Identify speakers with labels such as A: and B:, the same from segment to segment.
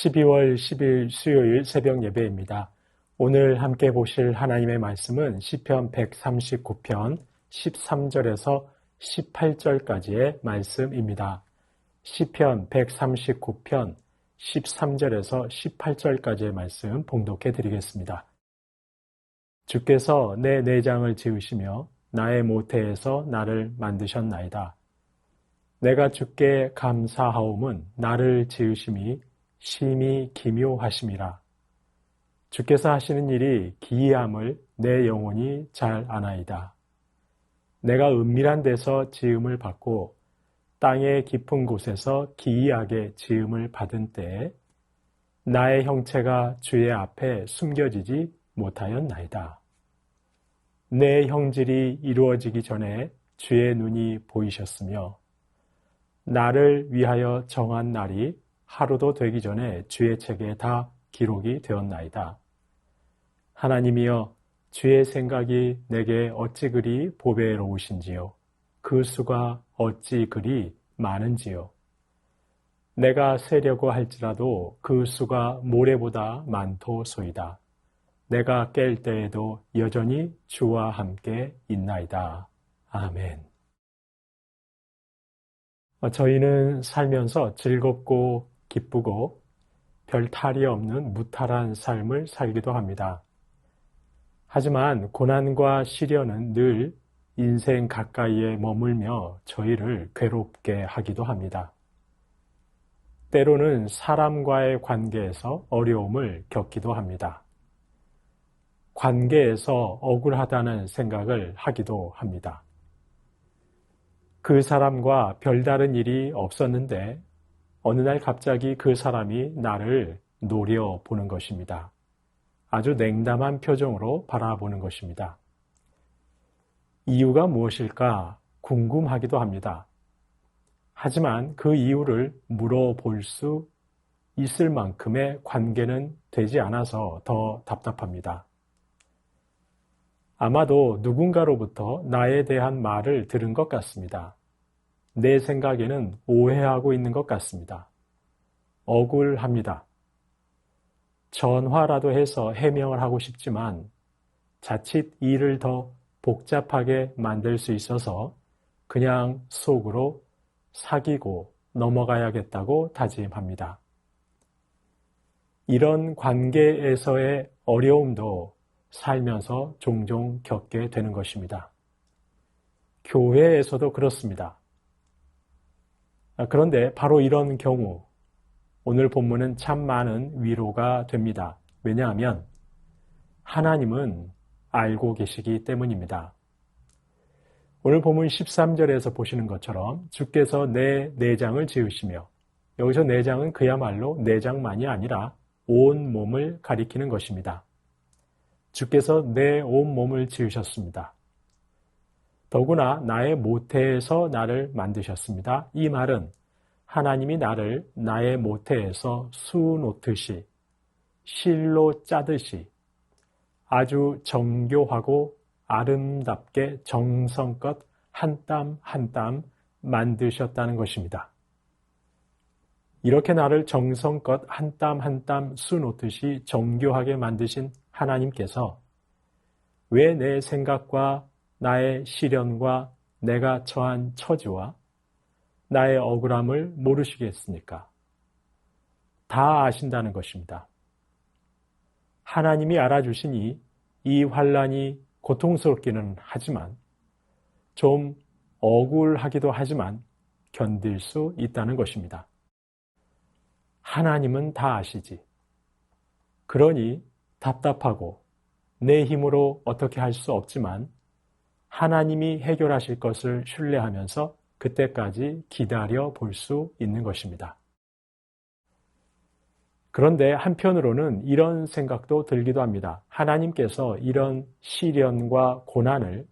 A: 12월 10일 수요일 새벽 예배입니다. 오늘 함께 보실 하나님의 말씀은 시편 139편 13절에서 18절까지의 말씀입니다. 시편 139편 13절에서 18절까지의 말씀 봉독해 드리겠습니다. 주께서 내 내장을 지으시며 나의 모태에서 나를 만드셨나이다. 내가 주께 감사하옴은 나를 지으심이 심히 기묘하심이라. 주께서 하시는 일이 기이함을 내 영혼이 잘 아나이다. 내가 은밀한 데서 지음을 받고 땅의 깊은 곳에서 기이하게 지음을 받은 때에 나의 형체가 주의 앞에 숨겨지지 못하였나이다. 내 형질이 이루어지기 전에 주의 눈이 보이셨으며 나를 위하여 정한 날이 하루도 되기 전에 주의 책에 다 기록이 되었나이다. 하나님이여, 주의 생각이 내게 어찌 그리 보배로우신지요. 그 수가 어찌 그리 많은지요. 내가 세려고 할지라도 그 수가 모래보다 많도소이다. 내가 깰 때에도 여전히 주와 함께 있나이다. 아멘. 저희는 살면서 즐겁고 기쁘고 별 탈이 없는 무탈한 삶을 살기도 합니다. 하지만 고난과 시련은 늘 인생 가까이에 머물며 저희를 괴롭게 하기도 합니다. 때로는 사람과의 관계에서 어려움을 겪기도 합니다. 관계에서 억울하다는 생각을 하기도 합니다. 그 사람과 별다른 일이 없었는데 어느 날 갑자기 그 사람이 나를 노려보는 것입니다. 아주 냉담한 표정으로 바라보는 것입니다. 이유가 무엇일까 궁금하기도 합니다. 하지만 그 이유를 물어볼 수 있을 만큼의 관계는 되지 않아서 더 답답합니다. 아마도 누군가로부터 나에 대한 말을 들은 것 같습니다. 내 생각에는 오해하고 있는 것 같습니다. 억울합니다. 전화라도 해서 해명을 하고 싶지만 자칫 일을 더 복잡하게 만들 수 있어서 그냥 속으로 사귀고 넘어가야겠다고 다짐합니다. 이런 관계에서의 어려움도 살면서 종종 겪게 되는 것입니다. 교회에서도 그렇습니다. 그런데 바로 이런 경우 오늘 본문은 참 많은 위로가 됩니다. 왜냐하면 하나님은 알고 계시기 때문입니다. 오늘 본문 13절에서 보시는 것처럼 주께서 내 내장을 지으시며, 여기서 내장은 그야말로 내장만이 아니라 온 몸을 가리키는 것입니다. 주께서 내 온 몸을 지으셨습니다. 더구나 나의 모태에서 나를 만드셨습니다. 이 말은 하나님이 나를 나의 모태에서 수놓듯이 실로 짜듯이 아주 정교하고 아름답게 정성껏 한 땀 한 땀 만드셨다는 것입니다. 이렇게 나를 정성껏 한 땀 한 땀 수놓듯이 정교하게 만드신 하나님께서 왜 내 생각과 나의 시련과 내가 처한 처지와 나의 억울함을 모르시겠습니까? 다 아신다는 것입니다. 하나님이 알아주시니 이 환난이 고통스럽기는 하지만 좀 억울하기도 하지만 견딜 수 있다는 것입니다. 하나님은 다 아시지. 그러니 답답하고 내 힘으로 어떻게 할 수 없지만 하나님이 해결하실 것을 신뢰하면서 그때까지 기다려 볼 수 있는 것입니다. 그런데 한편으로는 이런 생각도 들기도 합니다. 하나님께서 이런 시련과 고난을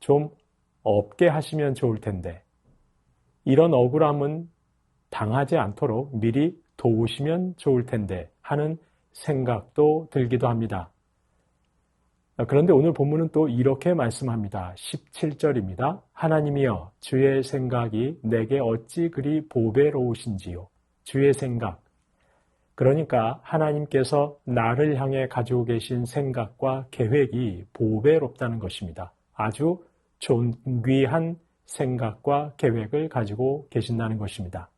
A: 좀 없게 하시면 좋을 텐데, 이런 억울함은 당하지 않도록 미리 도우시면 좋을 텐데 하는 생각도 들기도 합니다. 그런데 오늘 본문은 또 이렇게 말씀합니다. 17절입니다. 하나님이여, 주의 생각이 내게 어찌 그리 보배로우신지요. 주의 생각. 그러니까 하나님께서 나를 향해 가지고 계신 생각과 계획이 보배롭다는 것입니다. 아주 존귀한 생각과 계획을 가지고 계신다는 것입니다.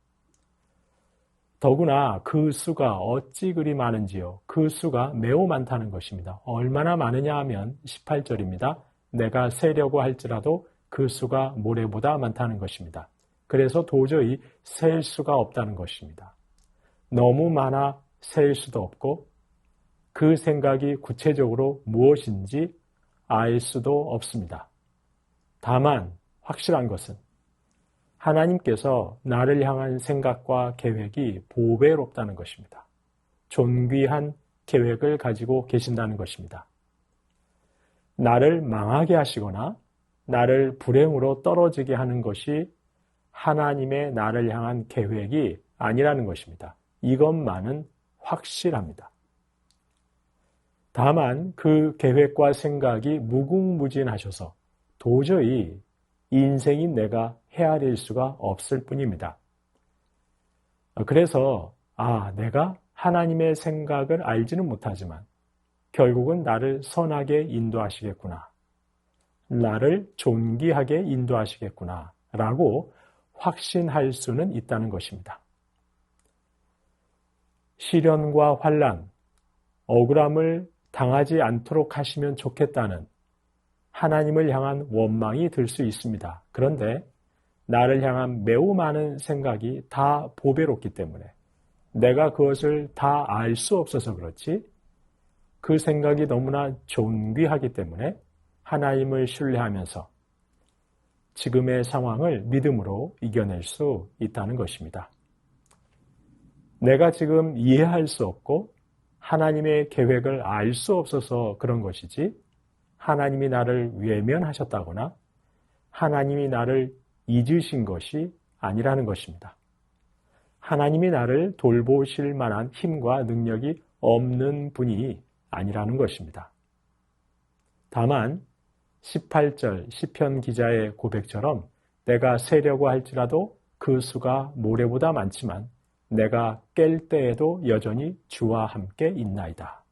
A: 더구나 그 수가 어찌 그리 많은지요. 그 수가 매우 많다는 것입니다. 얼마나 많으냐 하면 18절입니다. 내가 세려고 할지라도 그 수가 모래보다 많다는 것입니다. 그래서 도저히 셀 수가 없다는 것입니다. 너무 많아 셀 수도 없고 그 생각이 구체적으로 무엇인지 알 수도 없습니다. 다만 확실한 것은 하나님께서 나를 향한 생각과 계획이 보배롭다는 것입니다. 존귀한 계획을 가지고 계신다는 것입니다. 나를 망하게 하시거나 나를 불행으로 떨어지게 하는 것이 하나님의 나를 향한 계획이 아니라는 것입니다. 이것만은 확실합니다. 다만 그 계획과 생각이 무궁무진하셔서 도저히 인생인 내가 헤아릴 수가 없을 뿐입니다. 그래서 내가 하나님의 생각을 알지는 못하지만 결국은 나를 선하게 인도하시겠구나. 나를 존귀하게 인도하시겠구나. 라고 확신할 수는 있다는 것입니다. 시련과 환난, 억울함을 당하지 않도록 하시면 좋겠다는 하나님을 향한 원망이 들 수 있습니다. 그런데 나를 향한 매우 많은 생각이 다 보배롭기 때문에 내가 그것을 다 알 수 없어서 그렇지 그 생각이 너무나 존귀하기 때문에 하나님을 신뢰하면서 지금의 상황을 믿음으로 이겨낼 수 있다는 것입니다. 내가 지금 이해할 수 없고 하나님의 계획을 알 수 없어서 그런 것이지 하나님이 나를 외면하셨다거나 하나님이 나를 잊으신 것이 아니라는 것입니다. 하나님이 나를 돌보실 만한 힘과 능력이 없는 분이 아니라는 것입니다. 다만 18절 시편 기자의 고백처럼 내가 세려고 할지라도 그 수가 모래보다 많지만 내가 깰 때에도 여전히 주와 함께 있나이다.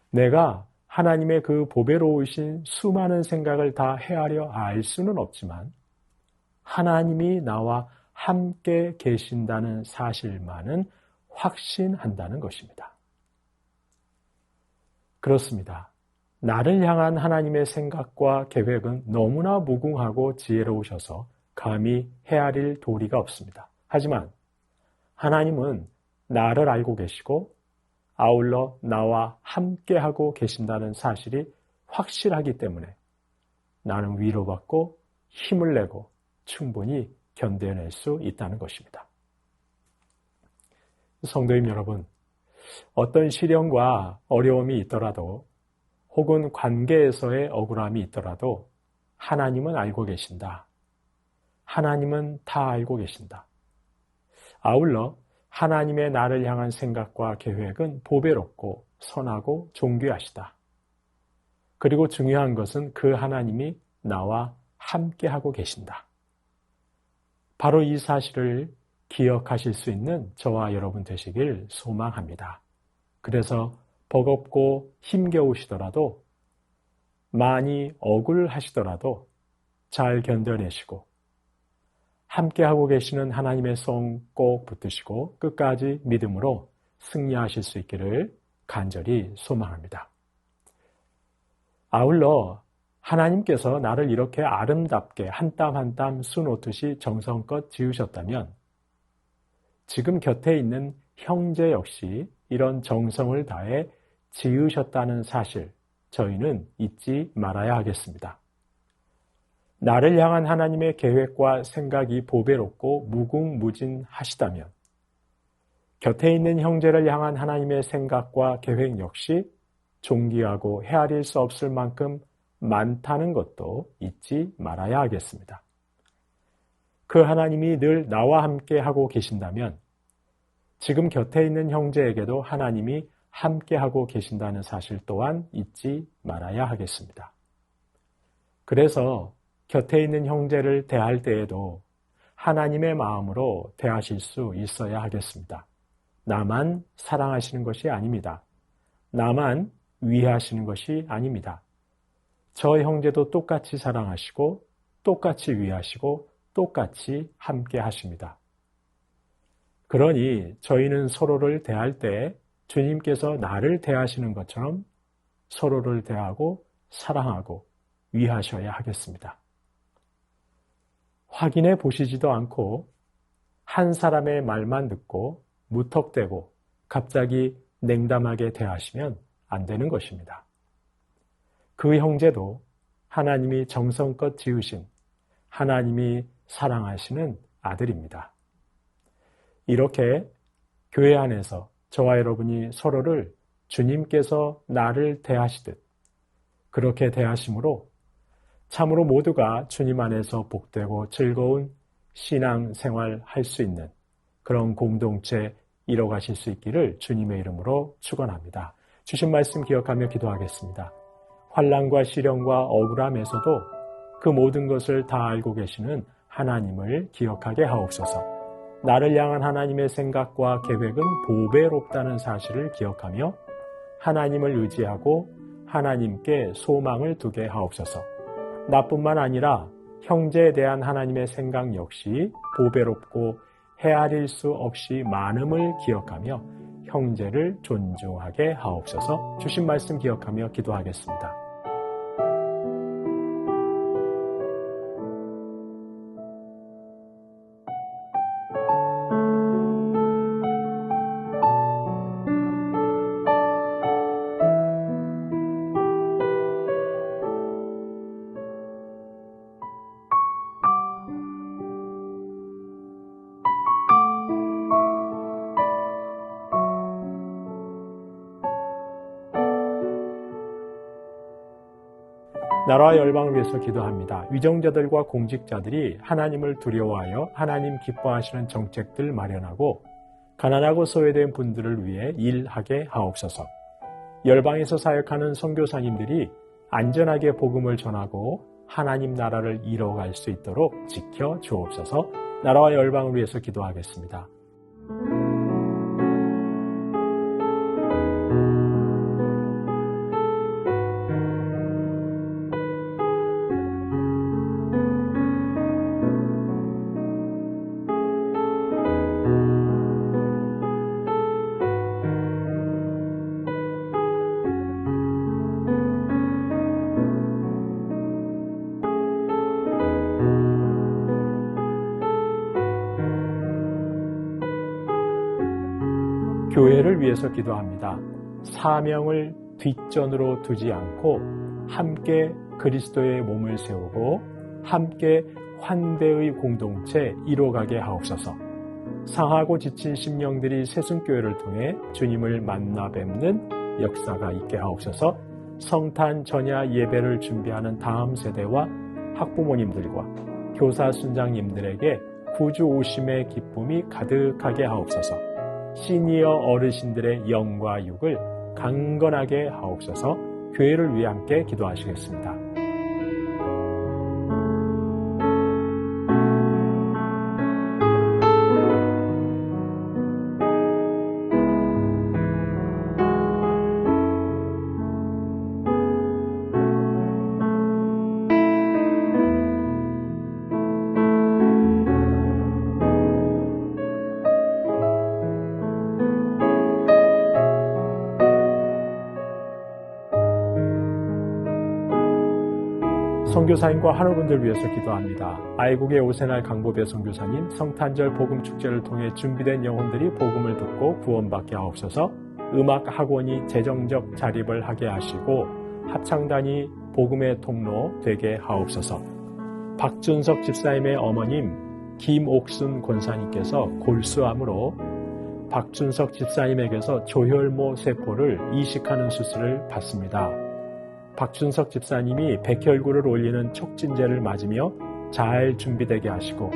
A: 내가 하나님의 그 보배로우신 수많은 생각을 다 헤아려 알 수는 없지만 하나님이 나와 함께 계신다는 사실만은 확신한다는 것입니다. 그렇습니다. 나를 향한 하나님의 생각과 계획은 너무나 무궁하고 지혜로우셔서 감히 헤아릴 도리가 없습니다. 하지만 하나님은 나를 알고 계시고 아울러 나와 함께하고 계신다는 사실이 확실하기 때문에 나는 위로받고 힘을 내고 충분히 견뎌낼 수 있다는 것입니다. 성도님 여러분, 어떤 시련과 어려움이 있더라도 혹은 관계에서의 억울함이 있더라도 하나님은 알고 계신다. 하나님은 다 알고 계신다. 아울러 하나님의 나를 향한 생각과 계획은 보배롭고 선하고 존귀하시다. 그리고 중요한 것은 그 하나님이 나와 함께하고 계신다. 바로 이 사실을 기억하실 수 있는 저와 여러분 되시길 소망합니다. 그래서 버겁고 힘겨우시더라도 많이 억울하시더라도 잘 견뎌내시고 함께하고 계시는 하나님의 손 꼭 붙드시고 끝까지 믿음으로 승리하실 수 있기를 간절히 소망합니다. 아울러 하나님께서 나를 이렇게 아름답게 한 땀 한 땀 수놓듯이 정성껏 지으셨다면 지금 곁에 있는 형제 역시 이런 정성을 다해 지으셨다는 사실 저희는 잊지 말아야 하겠습니다. 나를 향한 하나님의 계획과 생각이 보배롭고 무궁무진하시다면 곁에 있는 형제를 향한 하나님의 생각과 계획 역시 존귀하고 헤아릴 수 없을 만큼 많다는 것도 잊지 말아야 하겠습니다. 그 하나님이 늘 나와 함께 하고 계신다면 지금 곁에 있는 형제에게도 하나님이 함께 하고 계신다는 사실 또한 잊지 말아야 하겠습니다. 그래서 곁에 있는 형제를 대할 때에도 하나님의 마음으로 대하실 수 있어야 하겠습니다. 나만 사랑하시는 것이 아닙니다. 나만 위하시는 것이 아닙니다. 저 형제도 똑같이 사랑하시고 똑같이 위하시고 똑같이 함께 하십니다. 그러니 저희는 서로를 대할 때 주님께서 나를 대하시는 것처럼 서로를 대하고 사랑하고 위하셔야 하겠습니다. 확인해 보시지도 않고 한 사람의 말만 듣고 무턱대고 갑자기 냉담하게 대하시면 안 되는 것입니다. 그 형제도 하나님이 정성껏 지으신 하나님이 사랑하시는 아들입니다. 이렇게 교회 안에서 저와 여러분이 서로를 주님께서 나를 대하시듯 그렇게 대하심으로 참으로 모두가 주님 안에서 복되고 즐거운 신앙생활 할 수 있는 그런 공동체 이뤄가실 수 있기를 주님의 이름으로 축원합니다. 주신 말씀 기억하며 기도하겠습니다. 환난과 시련과 억울함에서도 그 모든 것을 다 알고 계시는 하나님을 기억하게 하옵소서. 나를 향한 하나님의 생각과 계획은 보배롭다는 사실을 기억하며 하나님을 의지하고 하나님께 소망을 두게 하옵소서. 나뿐만 아니라 형제에 대한 하나님의 생각 역시 보배롭고 헤아릴 수 없이 많음을 기억하며 형제를 존중하게 하옵소서. 주신 말씀 기억하며 기도하겠습니다. 나라와 열방을 위해서 기도합니다. 위정자들과 공직자들이 하나님을 두려워하여 하나님 기뻐하시는 정책들 마련하고 가난하고 소외된 분들을 위해 일하게 하옵소서. 열방에서 사역하는 선교사님들이 안전하게 복음을 전하고 하나님 나라를 이뤄갈 수 있도록 지켜 주옵소서. 나라와 열방을 위해서 기도하겠습니다. 교회를 위해서 기도합니다. 사명을 뒷전으로 두지 않고 함께 그리스도의 몸을 세우고 함께 환대의 공동체 이뤄가게 하옵소서. 상하고 지친 심령들이 새순교회를 통해 주님을 만나 뵙는 역사가 있게 하옵소서. 성탄 전야 예배를 준비하는 다음 세대와 학부모님들과 교사 순장님들에게 구주 오심의 기쁨이 가득하게 하옵소서. 시니어 어르신들의 영과 육을 강건하게 하옵소서. 교회를 위해 함께 기도하시겠습니다. 선교사님과 한우분들 위해서 기도합니다. 아이국의 오세날 강보배 선교사님, 성탄절 복음축제를 통해 준비된 영혼들이 복음을 듣고 구원받게 하옵소서. 음악학원이 재정적 자립을 하게 하시고 합창단이 복음의 통로 되게 하옵소서. 박준석 집사님의 어머님 김옥순 권사님께서 골수암으로 박준석 집사님에게서 조혈모 세포를 이식하는 수술을 받습니다. 박준석 집사님이 백혈구를 올리는 촉진제를 맞으며 잘 준비되게 하시고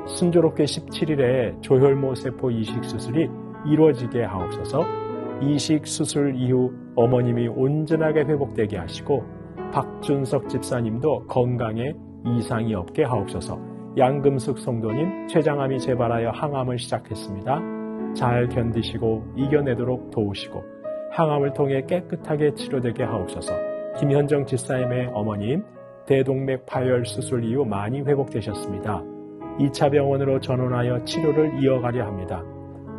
A: 순조롭게 17일에 조혈모 세포 이식 수술이 이루어지게 하옵소서. 이식 수술 이후 어머님이 온전하게 회복되게 하시고 박준석 집사님도 건강에 이상이 없게 하옵소서. 양금숙 성도님 췌장암이 재발하여 항암을 시작했습니다. 잘 견디시고 이겨내도록 도우시고 항암을 통해 깨끗하게 치료되게 하옵소서. 김현정 집사님의 어머님 대동맥 파열 수술 이후 많이 회복되셨습니다. 2차 병원으로 전원하여 치료를 이어가려 합니다.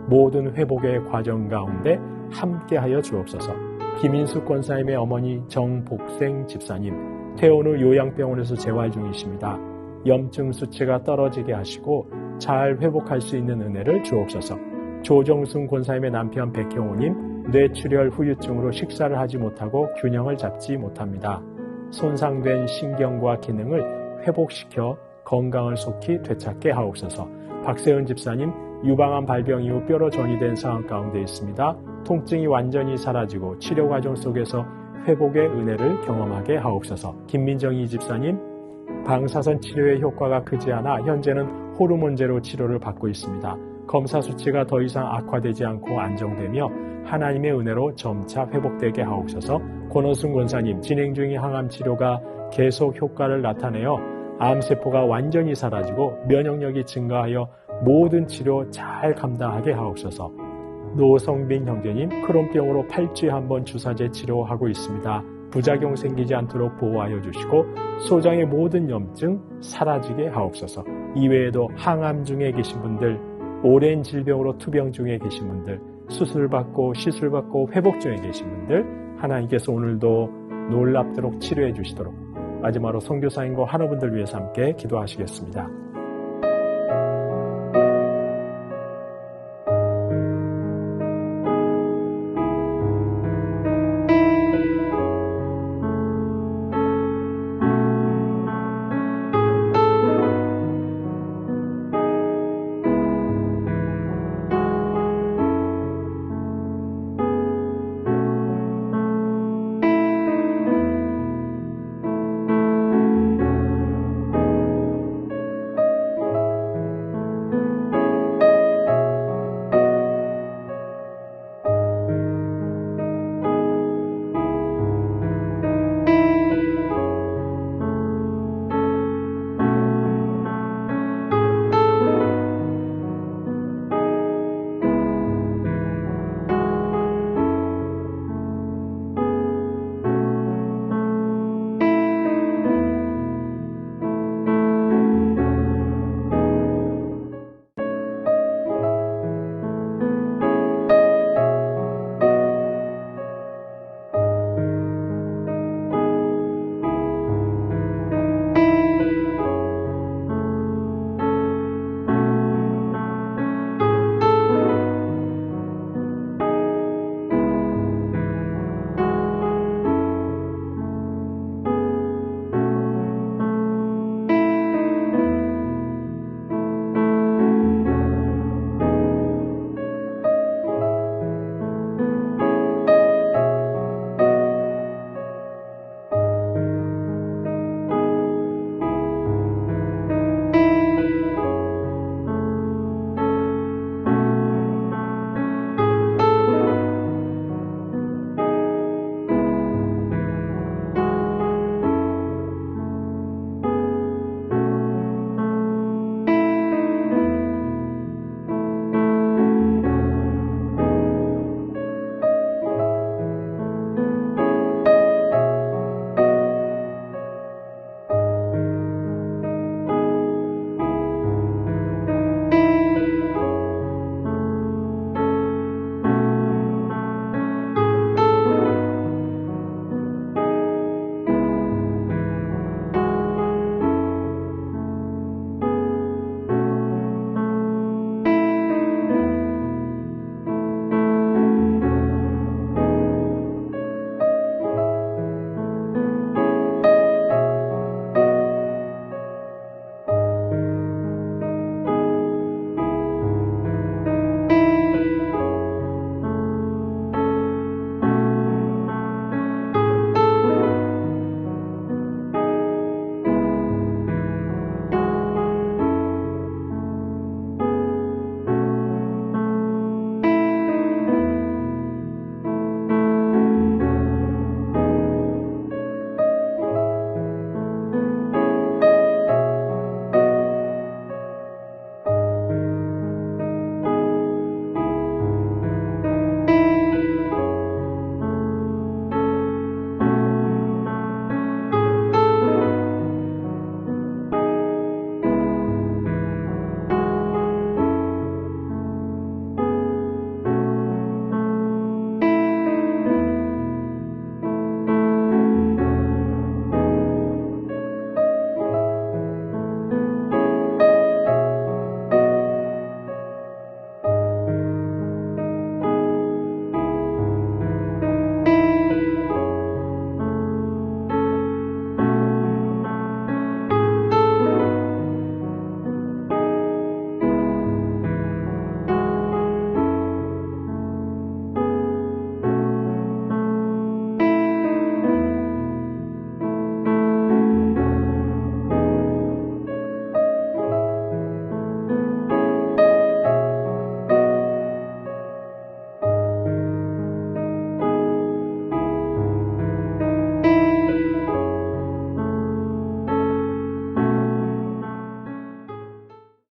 A: 모든 회복의 과정 가운데 함께하여 주옵소서. 김인숙 권사님의 어머니 정복생 집사님 퇴원 후 요양병원에서 재활 중이십니다. 염증 수치가 떨어지게 하시고 잘 회복할 수 있는 은혜를 주옵소서. 조정순 권사님의 남편 백형우님 뇌출혈 후유증으로 식사를 하지 못하고 균형을 잡지 못합니다. 손상된 신경과 기능을 회복시켜 건강을 속히 되찾게 하옵소서. 박세은 집사님 유방암 발병 이후 뼈로 전이된 상황 가운데 있습니다. 통증이 완전히 사라지고 치료 과정 속에서 회복의 은혜를 경험하게 하옵소서. 김민정희 집사님 방사선 치료의 효과가 크지 않아 현재는 호르몬제로 치료를 받고 있습니다. 검사 수치가 더 이상 악화되지 않고 안정되며 하나님의 은혜로 점차 회복되게 하옵소서. 권호순 권사님 진행 중인 항암 치료가 계속 효과를 나타내어 암세포가 완전히 사라지고 면역력이 증가하여 모든 치료 잘 감당하게 하옵소서. 노성빈 형제님 크론병으로 8주에 한 번 주사제 치료하고 있습니다. 부작용 생기지 않도록 보호하여 주시고 소장의 모든 염증 사라지게 하옵소서. 이외에도 항암 중에 계신 분들, 오랜 질병으로 투병 중에 계신 분들, 수술받고 시술받고 회복 중에 계신 분들 하나님께서 오늘도 놀랍도록 치료해 주시도록 마지막으로 선교사님과 환우분들 위해서 함께 기도하시겠습니다.